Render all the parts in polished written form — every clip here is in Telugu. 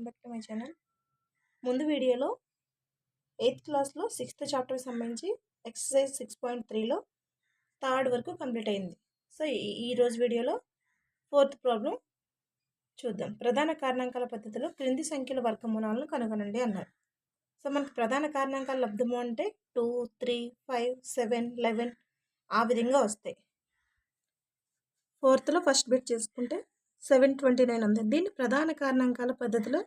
Welcome back to my channel. ముందు వీడియోలో 8th క్లాస్లో 6th చాప్టర్కి సంబంధించి ఎక్సర్సైజ్ 6.3లో థర్డ్ వరకు కంప్లీట్ అయింది. సో ఈరోజు వీడియోలో 4th ప్రాబ్లం చూద్దాం. ప్రధాన కారణాంకాల పద్ధతిలో క్రింది సంఖ్యల వర్గమూలాలను కనుగొనండి అన్నారు. సో మనకి ప్రధాన కారణాంకాల లబ్ధము అంటే 2, 3, 5, 7, 11 ఆ విధంగా వస్తాయి. 4thలో ఫస్ట్ బిట్ చేసుకుంటే 729 ఉంది. దీన్ని ప్రధాన కారణాంకాల పద్ధతిలో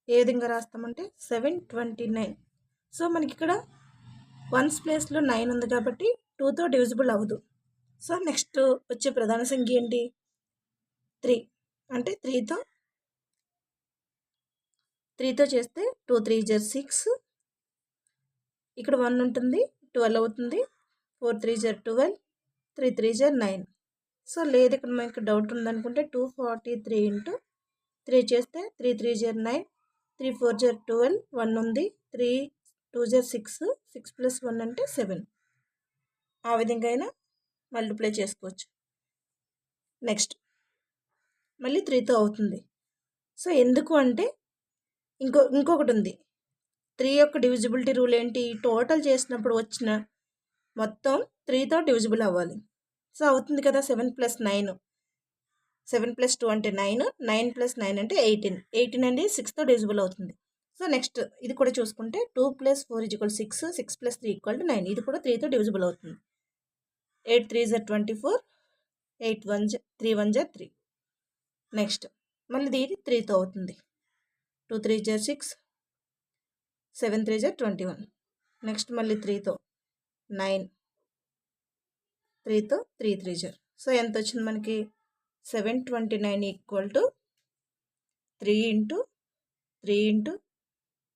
ఏ విధంగా రాస్తామంటే 729. సో మనకి ఇక్కడ 1's ప్లేస్లో 9 ఉంది కాబట్టి 2తో డివిజిబుల్ అవ్వదు. సో నెక్స్ట్ వచ్చే ప్రధాన సంఖ్య ఏంటి 3 అంటే 3తో చేస్తే 2 3 6, ఇక్కడ 1 ఉంటుంది 12 అవుతుంది, 4 3 12, 3 3 9. సో లేదు ఇక్కడ మనకి డౌట్ ఉందనుకుంటే 243 ఇంటూ 3 చేస్తే 3 3 9, 3 4 12, 1 ఉంది, 3 2 6, 6 ప్లస్ 1 అంటే 7. ఆ విధంగా అయినా మల్టిప్లై చేసుకోవచ్చు. నెక్స్ట్ మళ్ళీ 3తో అవుతుంది. సో ఎందుకు అంటే ఇంకొకటి ఉంది. 3 యొక్క డివిజిబిలిటీ రూల్ ఏంటి, టోటల్ చేసినప్పుడు వచ్చిన మొత్తం 3తో డివిజిబుల్ అవ్వాలి. సో అవుతుంది కదా 7 + 9, 7 + 2 అంటే 9, 9 + 9 అంటే 18 అనేది 6తో డివిజిబుల్ అవుతుంది. సో నెక్స్ట్ ఇది కూడా చూసుకుంటే 2 + 4 = 6, 6 + 3 = 9. ఇది కూడా 3తో డివిజిబుల్ అవుతుంది. 8 3 24, 8 1 3 1 3. నెక్స్ట్ మళ్ళీ ఇది 3తో అవుతుంది. 2 3 6, 7 3 21. నెక్స్ట్ మళ్ళీ 3తో 9, 3తో 3 3. సో ఎంత వచ్చింది మనకి 729 = 3 into 3 into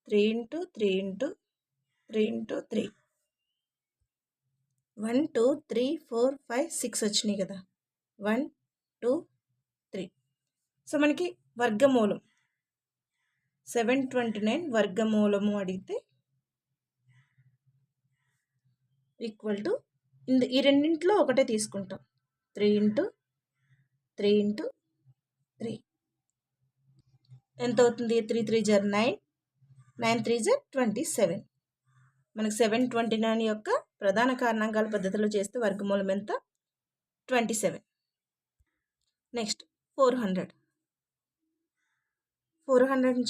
3 into 3 into 3 into 3. 1 2 3 4 5 6 వచ్చినాయి కదా, 1 2 3. సో మనకి వర్గమూలం 729 వర్గమూలము అడిగితే ఈక్వల్ టు ఈ రెండింటిలో ఒకటే తీసుకుంటాం. 3 ఇంటూ 3 ఇంటూ 3 ఎంత అవుతుంది 3 3 9, 9 3 27. మనకి 729 యొక్క ప్రధాన కారణాంకాల పద్ధతిలో చేస్తే వర్గమూలం ఎంత 27. నెక్స్ట్ 400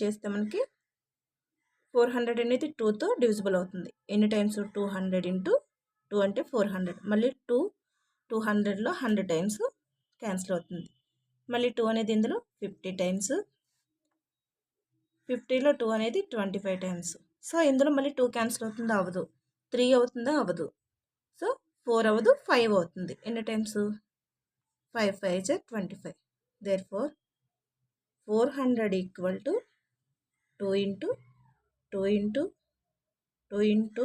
చేస్తే మనకి 400 అనేది 2తో డివిజిబుల్ అవుతుంది. ఎన్ని టైమ్స్ 200 ఇంటూ 2 అంటే 400. మళ్ళీ 200లో 100 టైమ్స్ క్యాన్సిల్ అవుతుంది. మళ్ళీ 2 అనేది ఇందులో 50 టైమ్స్, 50లో 2 అనేది 25 టైమ్స్. సో ఇందులో మళ్ళీ 2 క్యాన్సిల్ అవుతుందా, అవ్వదు. 3 అవుతుందా, అవ్వదు. సో 4 అవ్వదు, 5 అవుతుంది. ఎన్ని times 5 5 25. Therefore 400 = 2 into 2 into 2 into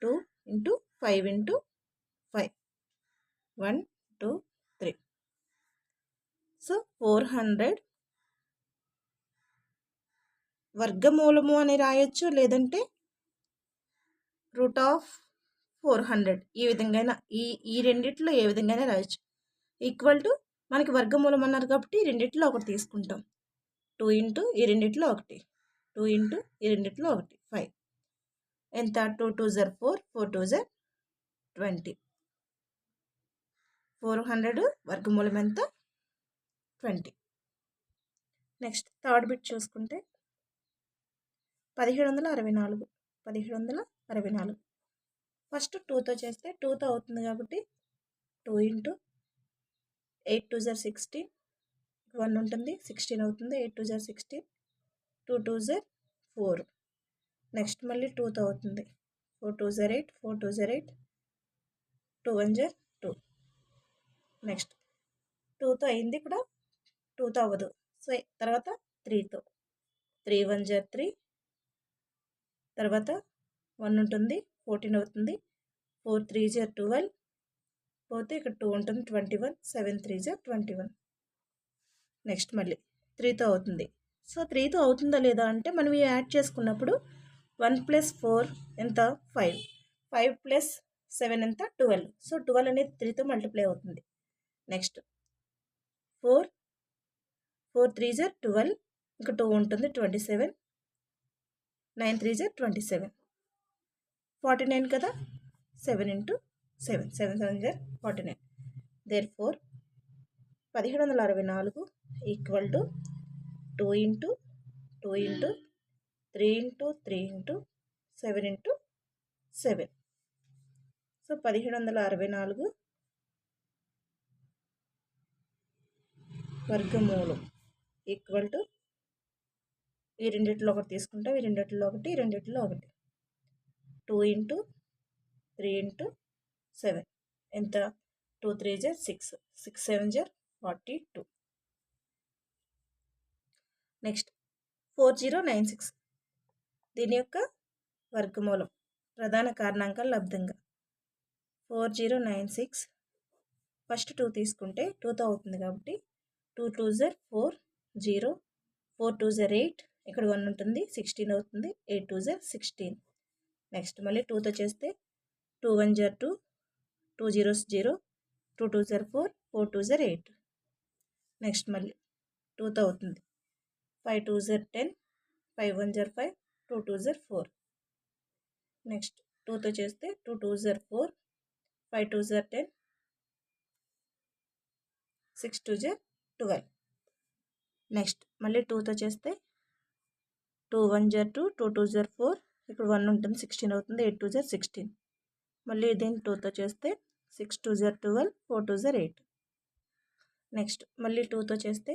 2 into 5 into 5. 1 2 3. So 400 వర్గమూలము అని రాయొచ్చు, లేదంటే √400. ఈ విధంగా ఈ రెండిట్లో ఏ విధంగా రాయొచ్చు. ఈక్వల్ టు మనకి వర్గమూలం అన్నారు కాబట్టి ఈ రెండిట్లో ఒకటి తీసుకుంటాం. 2 ఇంటూ ఈ రెండిట్లో ఒకటి, 2 ఇంటూ ఈ రెండిట్లో ఒకటి, 5. ఎంత 2 2 4, 4 2 20. 400 వర్గమూలం ఎంత 20. నెక్స్ట్ థర్డ్ బిట్ చూసుకుంటే 1764. ఫస్ట్ 2తో చేస్తే 2తో అవుతుంది కాబట్టి 2 ఇంటూ 8 2 16, 1 ఉంటుంది 16 అవుతుంది, 8 2 16, 2 2 4. నెక్స్ట్ మళ్ళీ 2తో అవుతుంది, 4 2 8, 4 2 8, 2 1 2. నెక్స్ట్ 2తో అయింది, ఇక్కడ 2తో అవ్వదు. సో తర్వాత 3తో 3 1 3, తర్వాత 1 ఉంటుంది 14 అవుతుంది, 4 3 12, పోతే ఇక్కడ 2 ఉంటుంది 21, 7 3 21. నెక్స్ట్ మళ్ళీ 3తో అవుతుంది. సో 3తో అవుతుందా లేదా అంటే మనం యాడ్ చేసుకున్నప్పుడు 1 + 4 ఎంత 5, 5 + 7 ఎంత 12. సో 12 అనేది 3తో మల్టిప్లై అవుతుంది. నెక్స్ట్ 4 4 3 12, ఇంకా 2 ఉంటుంది 27, 9 3 జా 27, 49 కదా, 7 ఇంటూ 7, 7 7 జా 49. Therefore 1764 equal to 2 into 2 into 3 into 3 into 7 into 7. So 1764 వర్గమూలం ఈక్వల్ టు ఈ రెండిట్లో ఒకటి తీసుకుంటాం, ఈ రెండిట్లో ఒకటి, ఈ రెండిట్లో ఒకటి. 2 ఇంటూ 3 ఇంటూ 7 ఎంత? 2 3 జా 6, 6 7 జా 42. నెక్స్ట్ 4096 దీని యొక్క వర్గమూలం ప్రధాన కారణాంకాల లబ్ధంగా. 4096 ఫస్ట్ 2 తీసుకుంటే 2తో అవుతుంది కాబట్టి 2 2 జా 4, 0, 4 2 జా 8, ఇక్కడ 1 ఉంటుంది 16 అవుతుంది, 8 2 జా 16. నెక్స్ట్ మళ్ళీ 2తో చేస్తే 2 1 జా 2, 2 0 0, 2 2 జా 4, 4 2 జా 8. నెక్స్ట్ మళ్ళీ 2తో అవుతుంది 5 2 జా 10, 5 1 జా 5, 2 2 జా 4. నెక్స్ట్ 2తో చేస్తే 2 2 జా 4, 5 2 జా 10, 6 2 జా 12. నెక్స్ట్ మళ్ళీ 2తో చేస్తే 2 1 జా 2, 2 2 జా 4, ఇక్కడ 1 ఉంటుంది 16 అవుతుంది, 8 2 జా 16. మళ్ళీ దీన్ని 2తో చేస్తే 6 2 జా 12, 4 2 జా 8. నెక్స్ట్ మళ్ళీ 2తో చేస్తే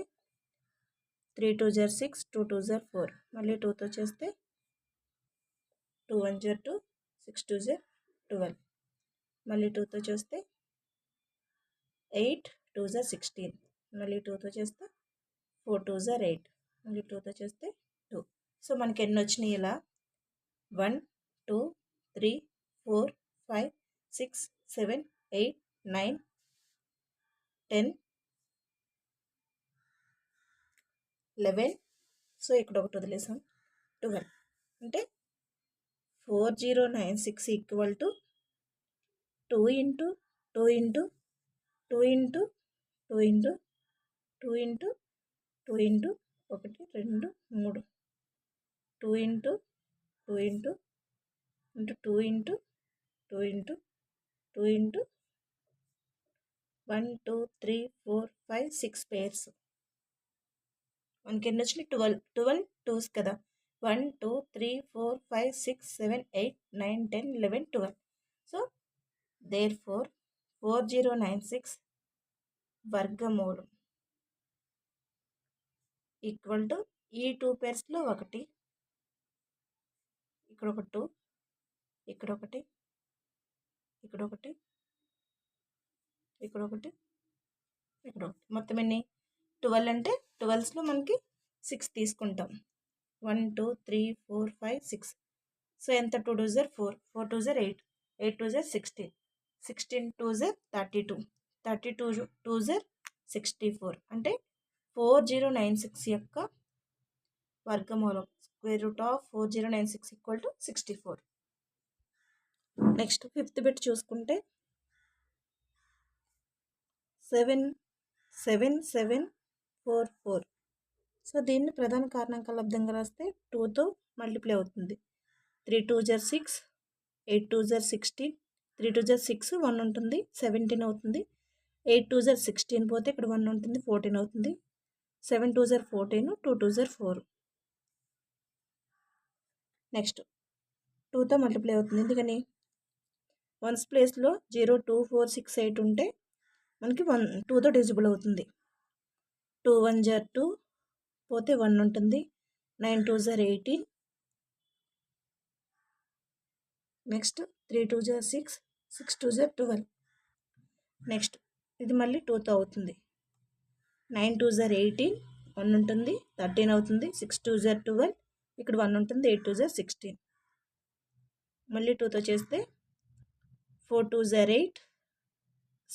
3 2 జా 6, 2 2 జా 4. మళ్ళీ 2తో చేస్తే 2 1 జా 2, 6 2 జా 12. మళ్ళీ 2తో చేస్తే 8 2 జా 16. మళ్ళీ 2తో చేస్తే 4 2 జా 8. మళ్ళీ 2తో చేస్తే 2. సో మనకి ఎన్ని వచ్చినాయి ఇలా? 1 2 3 4 5 6 7 8 9 10 11. సో ఇక్కడ ఒకటి వదిలేసాం 12. అంటే 4096 equal to 2 into 2 into 2 into 2 into 2 into 2 into 1 2 3, 2 into 2 into 2 into 2 into 2 into 1 2 3 4 5 6 pairs. మనకి ఎన్ని వచ్చినాయి? 12 12 2s కదా. 1 2 3 4 5 6 7 8 9 10 11 12. సో దేర్ఫోర్ 4096 వర్గమూలం ఈక్వల్ టు ఈ 2 పేర్స్లో ఒకటి, ఇక్కడ ఒక 2, ఇక్కడ ఒకటి, ఇక్కడ ఒకటి, ఇక్కడ ఒకటి, ఇక్కడ ఒకటి. మొత్తం ఎన్ని? 12 అంటే 12స్లో మనకి 6 తీసుకుంటాం. 1 2 3 4 5 6. సో ఎంత? 2 2 జా 4, 4 2 జా 8, 8 2 జా 16, 16 2 జా 32, 32 2 జా 64. అంటే 4096 యొక్క వర్గమూలం square root of 4096 equal to 64. Next 5th bit చూసుకుంటే 7 7 7 4 4. సో దీన్ని ప్రధాన కారణాంకాల లబ్ధంగా రాస్తే 2తో మల్టిప్లై అవుతుంది. 3 2 జా 6, 8 2 జా 16, 3 2 జా 6, 1 ఉంటుంది 17 అవుతుంది, 8 2 జా 16 పోతే ఇక్కడ 1 ఉంటుంది 14 అవుతుంది, 7 2 జా 14, 2 2 జా 4. నెక్స్ట్ 2తో మల్టిప్లై అవుతుంది, ఎందుకని? 1s ప్లేస్లో 0 2 4 6 8 ఉంటే మనకి 2తో డివిజిబుల్ అవుతుంది. 2 1 జా 2 పోతే 1 ఉంటుంది, 9 2 జా 18. నెక్స్ట్ 3 2 జా 6, 6 2 జా 12. నెక్స్ట్ ఇది మళ్ళీ 2తో అవుతుంది. 9 2 జా 18, 1 ఉంటుంది 13 అవుతుంది, 6 2 జా 12, ఇక్కడ 1 ఉంటుంది 8 2 జా 16. మళ్ళీ 2తో చేస్తే 4 2 జా 8,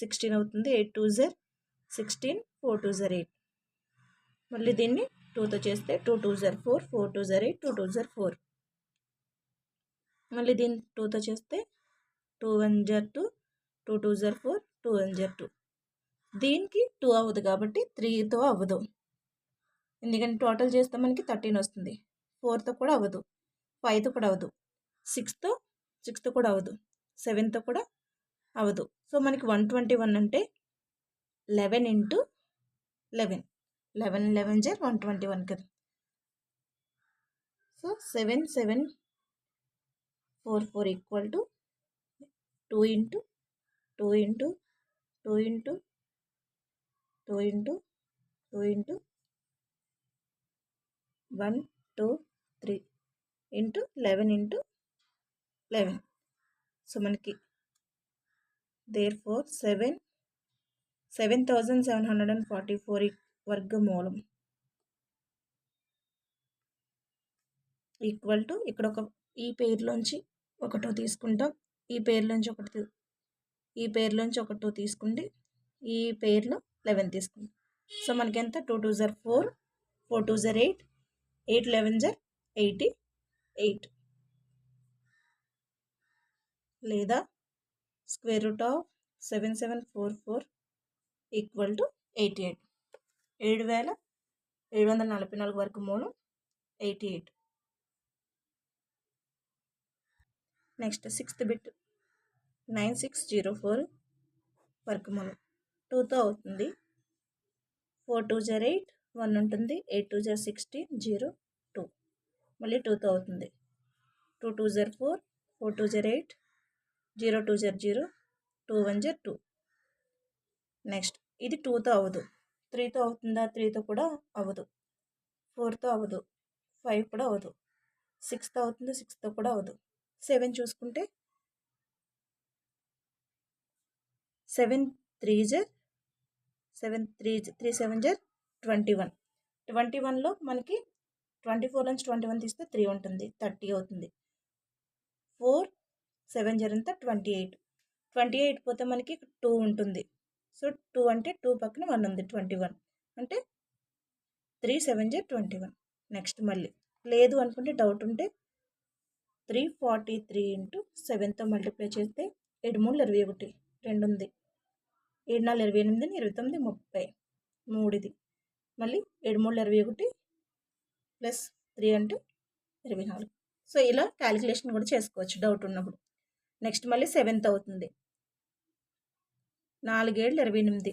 16 అవుతుంది, 8 2 జా 16, 4 2 జా 8. మళ్ళీ దీన్ని 2తో చేస్తే 2 2 జా 4, 4 2 జా 8, 2 2 జా 4. మళ్ళీ దీన్ని 2తో చేస్తే 2 1 జా 2, 2 2 జా 4, 2 1 జా 2. దీనికి 2 అవ్వదు కాబట్టి 3తో అవ్వదు. ఎందుకంటే టోటల్ చేస్తే మనకి 13 వస్తుంది. 4తో కూడా అవ్వదు, 5తో కూడా అవ్వదు, 6తో కూడా అవ్వదు, 7తో కూడా అవ్వదు. సో మనకి 121 అంటే 11 ఇంటూ 11, 11 11 జర్ 121 కదా. So 7744 equal to 2 into 2 into 2 into 2 into 2 into 1 2 3 into 11 into 11. So మనకి దేర్ఫోర్ 7744 వర్గమూలం ఈక్వల్ టు ఇక్కడ ఈ పేర్లోంచి ఒకటో తీసుకుంటాం, ఈ పేర్లోంచి ఒకటో తీసుకుంటే ఈ పేర్లో 11 తీసుకుంటాం. సో మనకి ఎంత 2 2 జర్ 4, 4 2 జర్ 8, 8 11 జర్ 88, లేదా square root of 7744 equal to 88. 7744 వర్గమూలం 88. నెక్స్ట్ 6th బిట్ 9604 వర్గమూలం 2తో అవుతుంది. 4 2 జర్ 8, 1 ఉంటుంది, 8 2 జర్ 16, 0 2, మళ్ళీ 2తో అవుతుంది. 2 2 జర్ 4, 4 2 జర్ 8, 0 2 జర్ 0, 2 1 జర్ 2. నెక్స్ట్ ఇది 2తో అవ్వదు. 3తో అవుతుందా? 3తో కూడా అవ్వదు. 4తో అవ్వదు, 5 కూడా అవ్వదు. 6తో అవుతుంది, 6తో కూడా అవ్వదు. 7 చూసుకుంటే 7 3 జర్ 7 జర్ 21. 21లో మనకి 24 నుంచి 21 తీస్తే 3 ఉంటుంది, 30 అవుతుంది. 4 7 జర్ అంతా 28. 28 పోతే మనకి 2 ఉంటుంది. సో 2 అంటే 2 పక్కన 1 ఉంది, 21 అంటే 3 7 జర్ 21. నెక్స్ట్ మళ్ళీ లేదు అనుకుంటే డౌట్ ఉంటే 343 ఇంటూ 7తో మల్టిప్లై చేస్తే 7 3 21, 2 ఉంది, 7 4 28, 29 30, 3 ఇది, మళ్ళీ 7 3 21 ప్లస్ 3 అంటే 24. సో ఇలా క్యాలిక్యులేషన్ కూడా చేసుకోవచ్చు డౌట్ ఉన్నప్పుడు. నెక్స్ట్ మళ్ళీ 7th అవుతుంది. 4 7 28,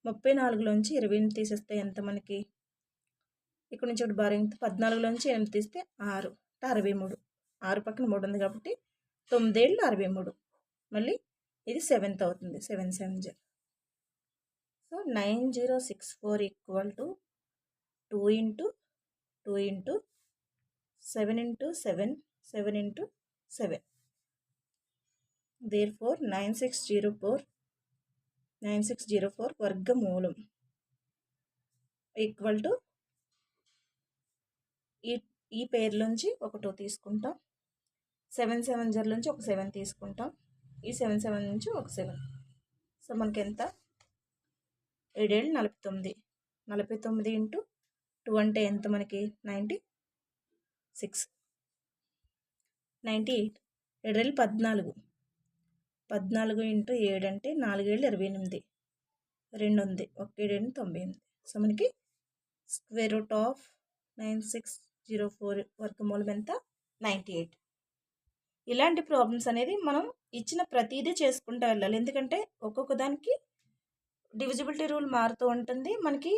34లోంచి 28 తీసేస్తే ఎంత మనకి? ఇక్కడ నుంచి ఒకటి బాగా 14లోంచి 8 తీస్తే 6, 63, 6 పక్కన 3 ఉంది కాబట్టి 9 7 63. మళ్ళీ ఇది 7th అవుతుంది, 7 7 జర్. So 9064 equal to 2 into 2 into 7 into 7, 7 into 7. Therefore 9604 వర్గమూలం ఈక్వల్ టు ఈ పేర్లోంచి ఒకటో తీసుకుంటాం, 7 7 జర్లోంచి ఒక 7 తీసుకుంటాం, ఈ 7 7 నుంచి ఒక 7. సో మనకి ఎంత? 7 7 49, 49 ఇంటూ 2 అంటే ఎంత మనకి? 96, 98. 7 14, 14 ఇంటూ 7 అంటే 4 7 28, 2 ఉంది, 1 7 98. సో మనకి స్క్వేర్ రూట్ ఆఫ్ 9604 వర్గమూలం ఎంత? 98. ఇలాంటి ప్రాబ్లమ్స్ అనేది మనం ఇచ్చిన ప్రతిదీ చేసుకుంటూ వెళ్ళాలి, ఎందుకంటే ఒక్కొక్క దానికి డివిజిబిలిటీ రూల్ మారుతూ ఉంటుంది. మనకి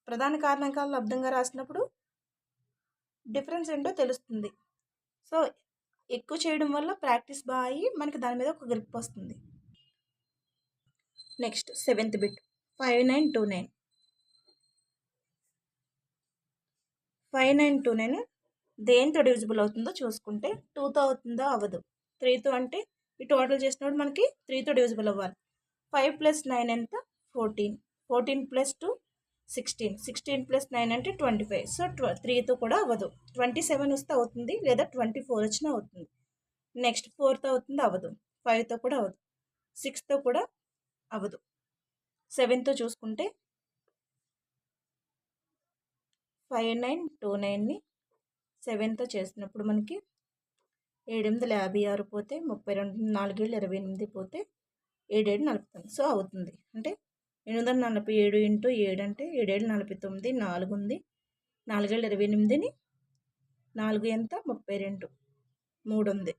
ప్రధాన కారణాంకాలు లబ్ధంగా రాసినప్పుడు డిఫరెన్స్ ఏంటో తెలుస్తుంది. సో ఎక్కువ చేయడం వల్ల ప్రాక్టీస్ బాగా అయ్యి మనకి దాని మీద ఒక గ్రిప్ వస్తుంది. Next 7th bit 5929. 5929 దేంతో డివిజిబుల్ అవుతుందో చూసుకుంటే 2తో అవుతుందో అవ్వదు. 3తో అంటే ఈ టోటల్ చేసినప్పుడు మనకి 3తో డివిజిబుల్ అవ్వాలి. 5 + 9 ఎంత? 14, 14 + 2 16, 16 + 9 అంటే 25. సో 3తో కూడా అవ్వదు. 27 వస్తే అవుతుంది, లేదా 24 వచ్చినా అవుతుంది. నెక్స్ట్ 4తో అవుతుందో అవ్వదు, 5తో కూడా అవ్వదు, 6తో కూడా అవ్వదు. 7తో చూసుకుంటే 5929ని 7తో చేసినప్పుడు మనకి 7 8 56 పోతే 32, 4 7 28 పోతే 7 7 49. సో అవుతుంది, అంటే 847 ఇంటూ 7 అంటే 7 7 49, 4 ఉంది. 4 7 28ని 4 ఎంత 32, 3 ఉంది.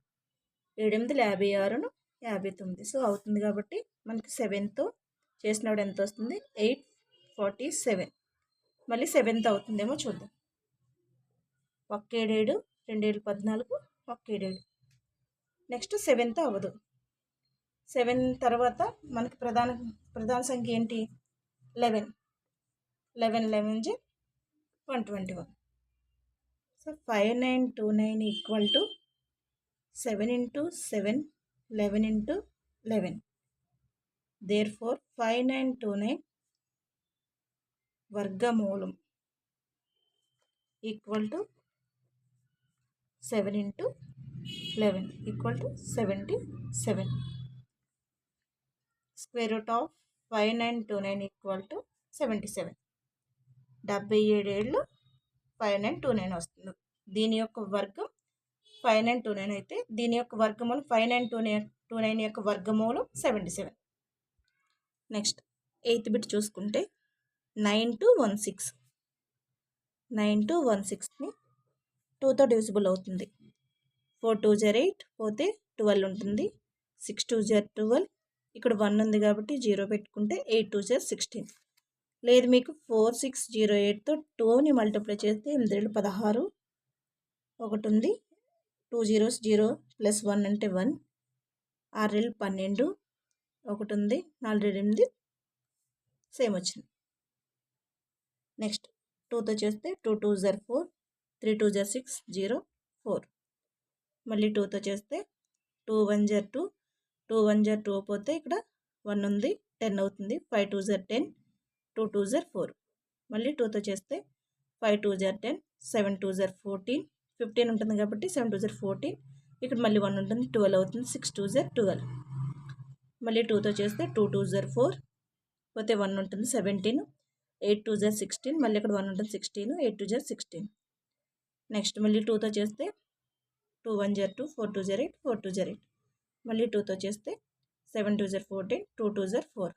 7 8 56, 59. సో అవుతుంది కాబట్టి మనకి 7తో చేసినప్పుడు ఎంత వస్తుంది? 847. మళ్ళీ 7th అవుతుందేమో చూద్దాం. 1 7 2 7 14, 1 7. నెక్స్ట్ 7th అవ్వదు. 7 తర్వాత మనకి ప్రధాన సంఖ్య ఏంటి? 11. 11 11 121. So 5929 equal to 7 into 7, 11 into 11. Therefore 5929 వర్గమూలం equal to 7 into 11 equal to 77. Square root of 5929 equal to 77. 77 ఏళ్ళు 5929 వస్తుంది. దీని యొక్క వర్గం 5929 అయితే దీని యొక్క వర్గమూలం 5929 యొక్క వర్గమూలం 77. నెక్స్ట్ 8th బిట్ చూసుకుంటే 9 to 16. 9 to 16ని 2తో డివిజిబుల్ అవుతుంది. 4 2 8 పోతే 12 ఉంటుంది. 6 2 12. ఇక్కడ 1 ఉంది కాబట్టి 0 పెట్టుకుంటే 8 2 16. లేదు మీకు 4 6 0 8తో 2ని మల్టిప్లై చేస్తే 8 16. ఒకటి ఉంది. 2 zeros 0 ప్లస్ 1 అంటే 1. 6 12. ఒకటి ఉంది. 4 8 సేమ్ వచ్చింది. నెక్స్ట్ 2తో చేస్తే 2 2 4, 3 2 6 0 4. మళ్ళీ 2తో చేస్తే 2 1 2, 2 1 2 పోతే ఇక్కడ 1 ఉంది. 10 అవుతుంది. 5 2 10, 2 2 4. మళ్ళీ 2తో చేస్తే 5 2 10, 7 2 14, 15 ఉంటుంది కాబట్టి 7 2 14. ఇక్కడ మళ్ళీ 1 ఉంటుంది. 12 అవుతుంది. 6 2 12. మళ్ళీ 2తో చేస్తే 2 2 4 పోతే 1 ఉంటుంది. 17, 8 2 16. మళ్ళీ ఇక్కడ 1 ఉంటుంది. 16, 8 2 16. నెక్స్ట్ మళ్ళీ 2తో చేస్తే 2 1 2, 4 2 8, 4 2 8. మళ్ళీ 2తో చేస్తే 7 2 14, 2 2 4.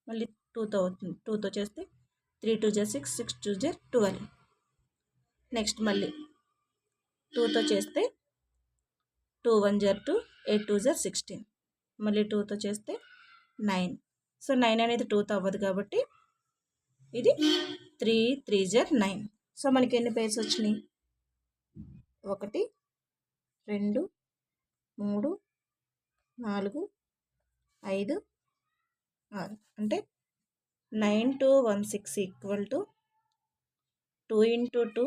మళ్ళీ 2తో అవుతుంది. 2తో చేస్తే 3 2 6, 6 2 12. నెక్స్ట్ మళ్ళీ 2తో చేస్తే 2 1 2, 8 2 16. మళ్ళీ 2తో చేస్తే 9. సో 9 అనేది 2తో అవ్వదు కాబట్టి ఇది 3 3 9. సో మనకి ఎన్ని పేర్స్ వచ్చినాయి? 1 2 3 4 5 6. అంటే 9 2 1 6 equal to 2 into 2,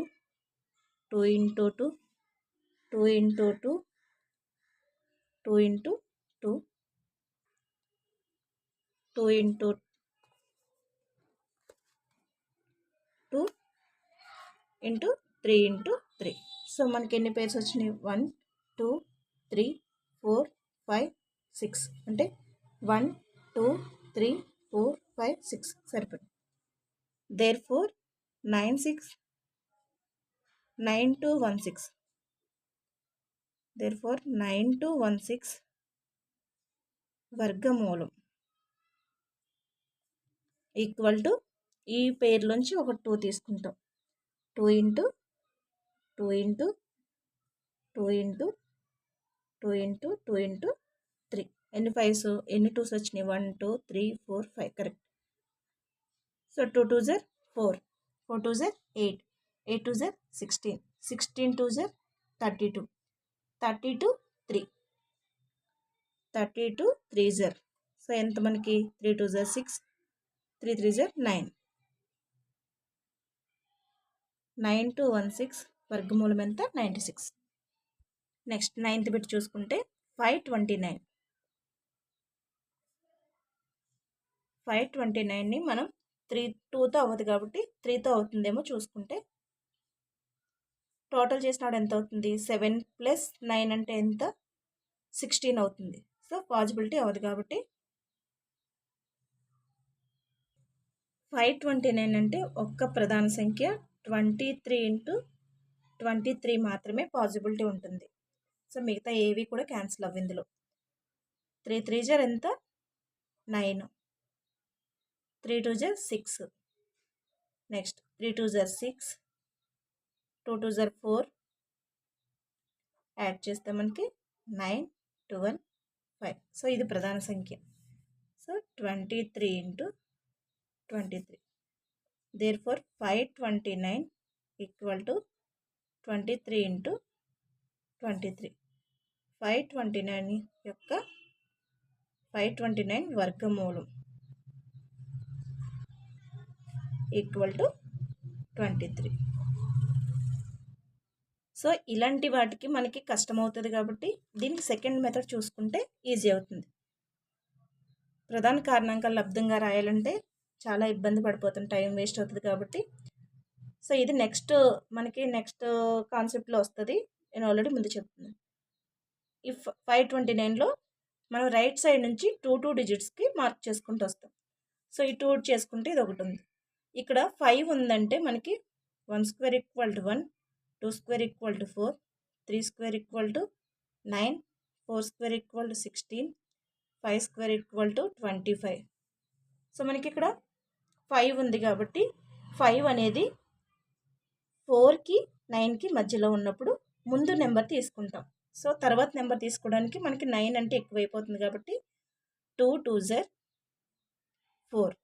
2 into 2, 2 into 2, 2 into 2, 2 into 2 into 3 into 3. So మనకి ఎన్ని పేర్స్ వచ్చినాయి? 1 2 3 4 5 6. అంటే 1 2 3 4 5 6 సరిపోయింది. దేర్ఫోర్ 9 6 9 2 1 6. దేర్ఫోర్ 9 2 1 6 వర్గమూలం ఈక్వల్ టు ఈ పేర్లోంచి ఒక 2 తీసుకుంటాం. 2 into 2 into 2 into 2 into 2 into 3. ఎన్ని 5s ఎన్ని 2s వచ్చినాయి? 1 2 3 4 5. కరెక్ట్. సో 2 2 4, 4 2 8, 8 2 16, 16 2 32, 32 3, 32 3. సో ఎంత మనకి? 3 2 6, 3 3 9. 9 2 1 6 వర్గమూలం ఎంత? 96. నెక్స్ట్ 9th బిట్ చూసుకుంటే 529. 529ని మనం 2తో అవ్వదు కాబట్టి 3తో అవుతుందేమో చూసుకుంటే టోటల్ చేసినాడు ఎంత అవుతుంది? 7 + 9 అంటే ఎంత? 16 అవుతుంది. సో పాసిబిలిటీ అవ్వదు కాబట్టి 529 అంటే ఒక్క ప్రధాన సంఖ్య 23 into 23 మాత్రమే పాసిబిలిటీ ఉంటుంది. సో మిగతా ఏవి కూడా క్యాన్సిల్ అవ్వ. ఇందులో 3 3 ఎంత? 9. 3 2 జర్ 6, నెక్స్ట్ 3 2 జర్ 6, 2 2 జర్ 4, యాడ్ చేస్తే మనకి 9 12 5. సో ఇది ప్రధాన సంఖ్య. So 23 into 23. Therefore 529 equal to 23 into 23. 529 యొక్క 529 వర్గమూలం ఈక్వల్ టు 23. సో ఇలాంటి వాటికి మనకి కష్టమవుతుంది కాబట్టి దీనికి సెకండ్ మెథడ్ చూసుకుంటే ఈజీ అవుతుంది. ప్రధాన కారణాంకాలు లబ్ధంగా రాయాలంటే చాలా ఇబ్బంది పడిపోతాం, టైం వేస్ట్ అవుతుంది కాబట్టి. సో ఇది మనకి నెక్స్ట్ కాన్సెప్ట్లో వస్తుంది, నేను ఆల్రెడీ ముందు చెప్తున్నాను. ఈ 529లో మనం రైట్ సైడ్ నుంచి 2 డిజిట్స్కి మార్క్ చేసుకుంటూ వస్తాం. సో ఈ 2 చేసుకుంటే ఇది ఒకటి ఉంది. ఇక్కడ 5 ఉందంటే మనకి 1 square equal to 1, 2 square equal to 4, 3 square equal to 9, 4 square equal to 16, 5 square equal to 25. So మనకి ఇక్కడ 5 ఉంది కాబట్టి 5 అనేది 4కి 9కి మధ్యలో ఉన్నప్పుడు ముందు నెంబర్ తీసుకుంటాం. సో తర్వాత నెంబర్ తీసుకోవడానికి మనకి 9 అంటే ఎక్కువైపోతుంది కాబట్టి 2 2 జర్ 4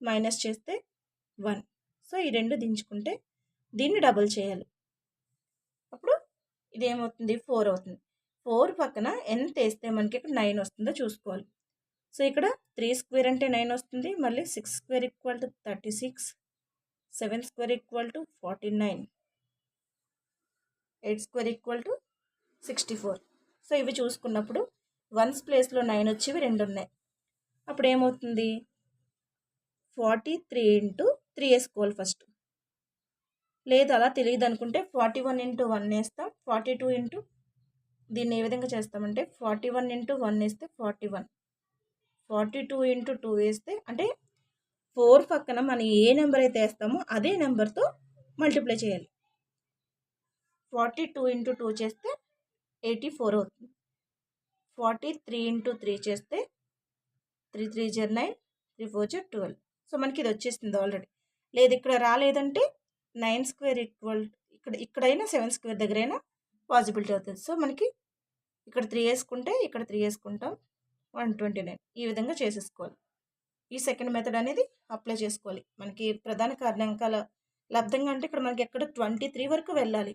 మైనస్ చేస్తే 1. సో ఈ రెండు దించుకుంటే దీన్ని డబుల్ చేయాలి. అప్పుడు ఇదేమవుతుంది 4 అవుతుంది. 4 పక్కన ఎంత వేస్తే మనకి ఇక్కడ 9 వస్తుందో చూసుకోవాలి. సో ఇక్కడ 3 స్క్వేర్ అంటే 9 వస్తుంది. మళ్ళీ 6 square equal to 36, 7 square equal to 49, 8 square equal to 64. So ఇవి చూసుకున్నప్పుడు 1's ప్లేస్లో 9 వచ్చేవి 2 ఉన్నాయి. అప్పుడు ఏమవుతుంది 43 ఇంటూ 3 వేసుకోవాలి ఫస్ట్. లేదు అలా తెలియదు అనుకుంటే 41 ఇంటూ 1 వేస్తాం. 42 ఇంటూ దీన్ని ఏ విధంగా చేస్తామంటే 41 ఇంటూ 1 వేస్తే 41, 42 ఇంటూ 2 వేస్తే అంటే 4 పక్కన మనం ఏ నెంబర్ అయితే వేస్తామో అదే నెంబర్తో మల్టిప్లై చేయాలి. 42 ఇంటూ 2 చేస్తే 84 అవుతుంది. 43 ఇంటూ 3 చేస్తే 3 3 జర్ 9, 3 4 జర్ 12. సో మనకి ఇది వచ్చేస్తుంది ఆల్రెడీ. లేదు ఇక్కడ రాలేదంటే 9 స్క్వేర్ ఈక్వల్ ఇక్కడైనా 7 స్క్వేర్ దగ్గరైనా పాసిబిలిటీ అవుతుంది. సో మనకి ఇక్కడ 3 వేసుకుంటే ఇక్కడ 3 వేసుకుంటాం, 129. ఈ విధంగా చేసేసుకోవాలి. ఈ సెకండ్ మెథడ్ అనేది అప్లై చేసుకోవాలి. మనకి ప్రధాన కారణాంకాల లబ్ధంగా అంటే ఇక్కడ మనకి ఎక్కడ 23 వరకు వెళ్ళాలి.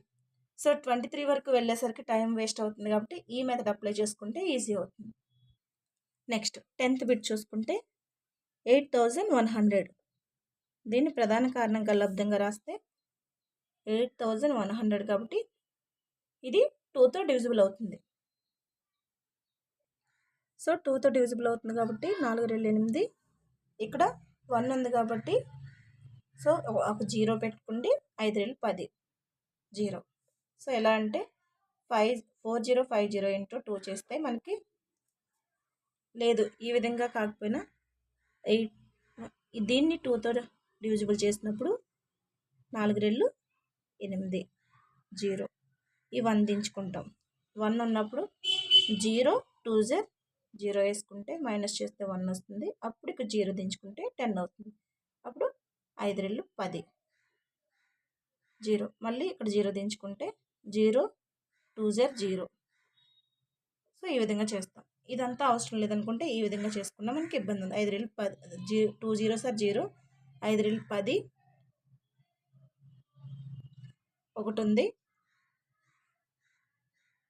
సో 23 వరకు వెళ్ళేసరికి టైం వేస్ట్ అవుతుంది కాబట్టి ఈ మెథడ్ అప్లై చేసుకుంటే ఈజీ అవుతుంది. నెక్స్ట్ 10th బిట్ చూసుకుంటే 8100. దీన్ని ప్రధాన కారణాంకాల లబ్ధంగా రాస్తే 8100 కాబట్టి ఇది 2తో డివిజిబుల్ అవుతుంది. సో 2తో డివిజిబుల్ అవుతుంది కాబట్టి 4 2 8. ఇక్కడ 1 ఉంది కాబట్టి సో ఒక 0 పెట్టుకుంటే 5 2 10 0. సో ఎలా అంటే 4050 ఇంటూ 2 చేస్తే మనకి లేదు ఈ విధంగా కాకపోయినా 8 దీన్ని 2తో డివిజిబుల్ చేసినప్పుడు 4 2 8 0. ఈ 1 దించుకుంటాం. 1 ఉన్నప్పుడు 0 2 జర్ 0 వేసుకుంటే మైనస్ చేస్తే 1 వస్తుంది. అప్పుడు ఇక్కడ 0 దించుకుంటే 10 అవుతుంది. అప్పుడు 5 2 10 0. మళ్ళీ ఇక్కడ 0 దించుకుంటే 0 2 జర్ 0. సో ఈ విధంగా చేస్తాం. ఇదంతా అవసరం లేదనుకుంటే ఈ విధంగా చేసుకున్నా మనకి ఇబ్బంది ఉంది. 5 2 10 2 0 సార్ 0, 5 2 10 ఒకటి ఉంది,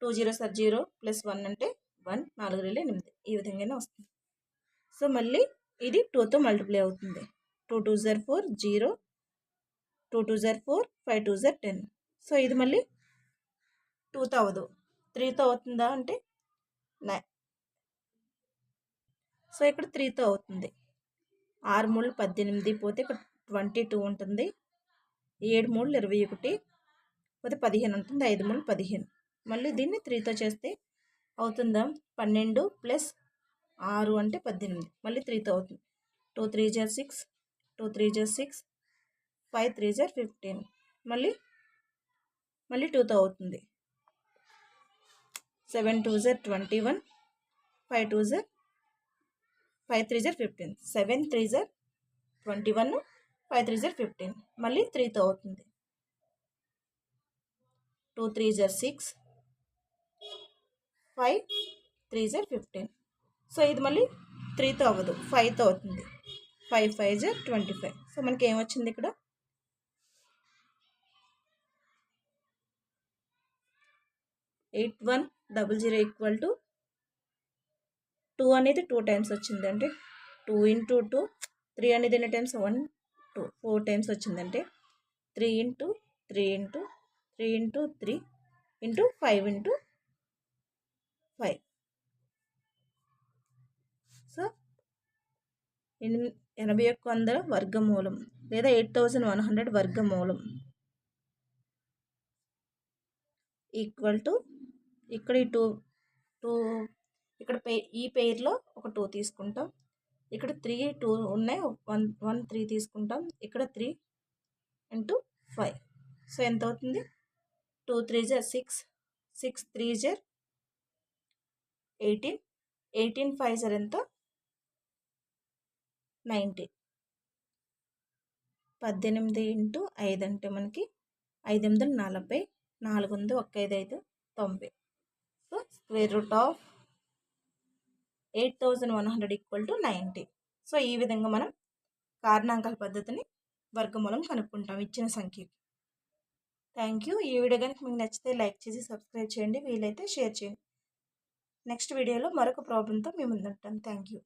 2 0 సార్ 0 ప్లస్ 1 అంటే 1, 4 2 8. ఈ విధంగానే వస్తుంది. సో మళ్ళీ ఇది 2తో మల్టిప్లై అవుతుంది. 2 2 జర్ 4 0, 2 2 జర్ 4, 5 2 జర్ 10. సో ఇది మళ్ళీ 2తో అవ్వదు, 3తో అవుతుందా అంటే 9. సో ఇక్కడ 3తో అవుతుంది. 6 3 18 పోతే ఇక్కడ 22 ఉంటుంది. 7 3 21 పోతే 15 ఉంటుంది. 5 3 15. మళ్ళీ దీన్ని 3తో చేస్తే అవుతుందా 12 ప్లస్ 6 అంటే 18. మళ్ళీ 3తో అవుతుంది. 2 3 జర్ 6, 2 3 జర్ 6, 5 3 జర్ 15. మళ్ళీ 2తో అవుతుంది. 7 2 జర్ 21, 5 2 జర్ 5 3 జర్ 15, 7 3 జర్ 21, 5 3 జర్ 15, మళ్ళీ 3తో అవుతుంది. 2 3 జర్ 6, 5 3 జర్ 15. సో ఇది మళ్ళీ 3తో అవ్వదు, 5తో అవుతుంది. 5 5 జర్ 25. సో మనకి ఏమొచ్చింది ఇక్కడ 8100 ఈక్వల్ టు 2 అనేది 2 టైమ్స్ వచ్చింది, అంటే 2 ఇంటూ 2, 3 అనేది ఎన్ని టైమ్స్ 1 2 4 టైమ్స్ వచ్చిందంటే 3 into 3 into 3 into 3 into 5 into 5. So 8100 వర్గమూలం లేదా 8100 వర్గమూలం ఈక్వల్ టు ఇక్కడ ఈ 2 ఇక్కడ ఈ పెయిర్లో ఒక 2 తీసుకుంటాం, ఇక్కడ 3 2 ఉన్నాయి, 1 3 తీసుకుంటాం, ఇక్కడ 3 ఇంటూ 5. సో ఎంత అవుతుంది 2 3 జర్ 6, 6 3 జర్ 18, 18 5 జర్ ఎంత 90. 18 ఇంటూ 5 అంటే మనకి 5 8 40, 4 1 5 5 90. So square root of 8100 equal to 90. So ఈ విధంగా మనం కారణాంకాల పద్ధతిని వర్గమూలం కనుక్కుంటాం ఇచ్చిన సంఖ్యకి. Thank you. ఈ వీడియో కనుక మీకు నచ్చితే లైక్ చేసి సబ్స్క్రైబ్ చేయండి, వీలైతే షేర్ చేయండి. నెక్స్ట్ వీడియోలో మరొక ప్రాబ్లంతో మీ ముందుంటాను. Thank you.